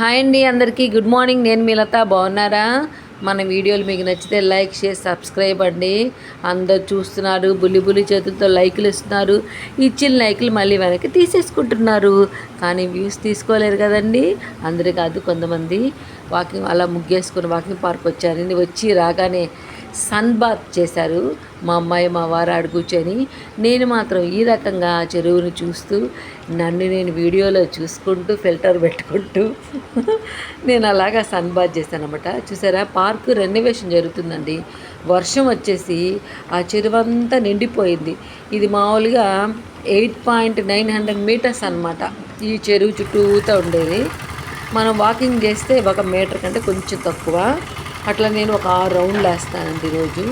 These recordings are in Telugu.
హాయ్ అండి, అందరికీ గుడ్ మార్నింగ్. నేను మీ లత. బాగున్నారా? మన వీడియోలు మీకు నచ్చితే లైక్ షేర్ సబ్స్క్రైబ్ అండి. అందరు చూస్తున్నారు, బుల్లి చేతులతో లైకులు ఇస్తున్నారు. ఇచ్చిన లైకులు మళ్ళీ వెనక్కి తీసేసుకుంటున్నారు, కానీ వ్యూస్ తీసుకోలేరు కదండి. అందరూ కాదు, కొంతమంది వాకింగ్ అలా ముగ్గేసుకుని వాకింగ్ పార్క్ వచ్చారండి. వచ్చి రాగానే సన్ బాత్ చేశారు మా అమ్మాయి మా వారు ఆడు కూర్చొని. నేను మాత్రం ఈ రకంగా చెరువుని చూస్తూ నన్ను నేను వీడియోలో చూసుకుంటూ ఫిల్టర్ పెట్టుకుంటూ నేను అలాగా సన్ బాత్ చేశాను అనమాట. చూసారా, పార్కు రెనోవేషన్ జరుగుతుందండి. వర్షం వచ్చేసి ఆ చెరువు అంతా నిండిపోయింది. ఇది మామూలుగా 8.900 మీటర్స్ అనమాట ఈ చెరువు చుట్టూతా ఉండేది. మనం వాకింగ్ చేస్తే 1 మీటర్ కంటే కొంచెం తక్కువ. అట్లా నేను ఒక 6 రౌండ్లు వేస్తానండి రోజు.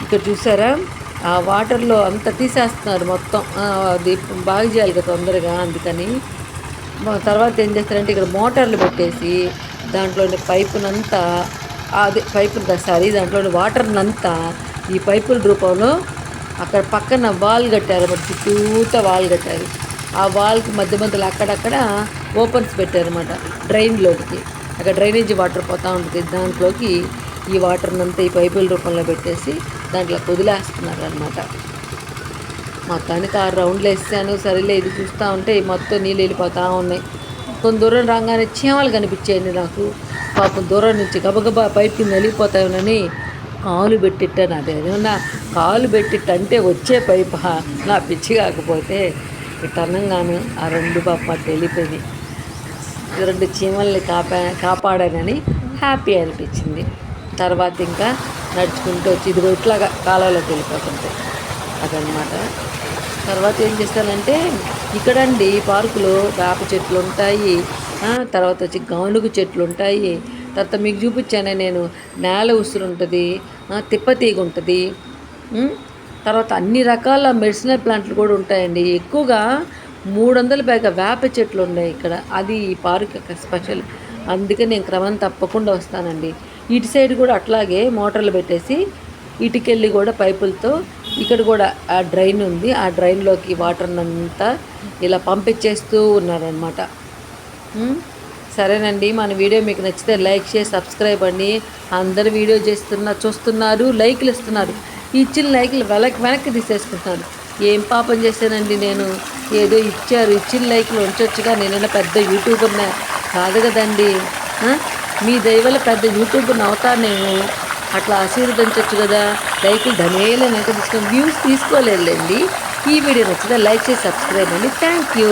ఇక్కడ చూసారా, ఆ వాటర్లో అంతా తీసేస్తున్నారు మొత్తం. అది బాగా చేయాలి కదా తొందరగా, అందుకని తర్వాత ఏం చేస్తారంటే ఇక్కడ మోటార్లు పెట్టేసి దాంట్లోని పైపునంతా, అదే పైపులు సారీ దాంట్లోని వాటర్నంతా ఈ పైపుల రూపంలో అక్కడ పక్కన వాల్ కట్టారు, మరి చుట్టూతో వాల్ కట్టారు. ఆ వాల్కి మధ్య మధ్యలో అక్కడక్కడ ఓపెన్స్ పెట్టారన్నమాట డ్రైన్లోకి. అక్కడ డ్రైనేజీ వాటర్ పోతూ ఉంటుంది, దాంట్లోకి ఈ వాటర్నంతా ఈ పైపుల రూపంలో పెట్టేసి దాంట్లో వదిలేస్తున్నారు అనమాట. మొత్తానికి 6 రౌండ్లు వేసాను. సరేలే, ఇది చూస్తూ ఉంటే మొత్తం నీళ్ళు వెళ్ళిపోతూ ఉన్నాయి. కొంత దూరం రాగానే చీమలు కనిపించాయండి నాకు. పాపం దూరం నుంచి గబగబా పైపు వెళ్ళిపోతాయని కాలు పెట్టిట్టాను. అదేమన్నా కాలు పెట్టిట్టంటే వచ్చే పైపు నా పిచ్చి కాకపోతే ఇటనంగాను ఆ 2 పాప వెళ్ళిపోయినాయి. 2 చీమల్ని కాపాడానని హ్యాపీ అనిపించింది. తర్వాత ఇంకా నడుచుకుంటూ వచ్చి ఇది ఇట్లాగా కాలంలోకి వెళ్ళిపోతుంటాయి అదనమాట. తర్వాత ఏం చేస్తానంటే ఇక్కడండి పార్కులో వేప చెట్లు ఉంటాయి, తర్వాత వచ్చి గానుగు చెట్లు ఉంటాయి. తర్వాత మీకు చూపించానే నేను నేల ఉసురు ఉంటుంది, తిప్పతీగ ఉంటుంది. తర్వాత అన్ని రకాల మెడిసినల్ ప్లాంట్లు కూడా ఉంటాయండి. ఎక్కువగా 300 పైగా వేప చెట్లు ఉన్నాయి ఇక్కడ. అది ఈ పార్క్ యొక్క స్పెషల్. అందుకని నేను క్రమం తప్పకుండా వస్తానండి. ఇటు సైడ్ కూడా అట్లాగే మోటార్లు పెట్టేసి ఇటుకెళ్ళి కూడా పైపులతో ఇక్కడ కూడా ఆ డ్రైన్ ఉంది, ఆ డ్రైన్లోకి వాటర్నంతా ఇలా పంపించేస్తూ ఉన్నారనమాట. సరేనండి, మన వీడియో మీకు నచ్చితే లైక్ చేసి సబ్స్క్రైబ్ అండి. అందరు వీడియో చూస్తున్నారు, లైకులు ఇస్తున్నారు. ఇచ్చిన లైకులు వెనక్కి తీసేసుకుంటున్నారు. ఏం పాపం చేశానండి నేను? ఏదో ఇచ్చారు, ఇచ్చిన లైకులు ఉంచొచ్చుగా. నేనైనా పెద్ద యూట్యూబర్నే కాదు కదండి. మీ దయవల్ల పెద్ద యూట్యూబర్ని అవుతాను నేను. అట్లా ఆశీర్వదించవచ్చు కదా. లైకులు ధనేలా వెనక తీసుకొని వ్యూస్ తీసుకోలేదులేండి. ఈ వీడియో నచ్చితే లైక్ చేసి సబ్స్క్రైబ్ అండి. Thank you.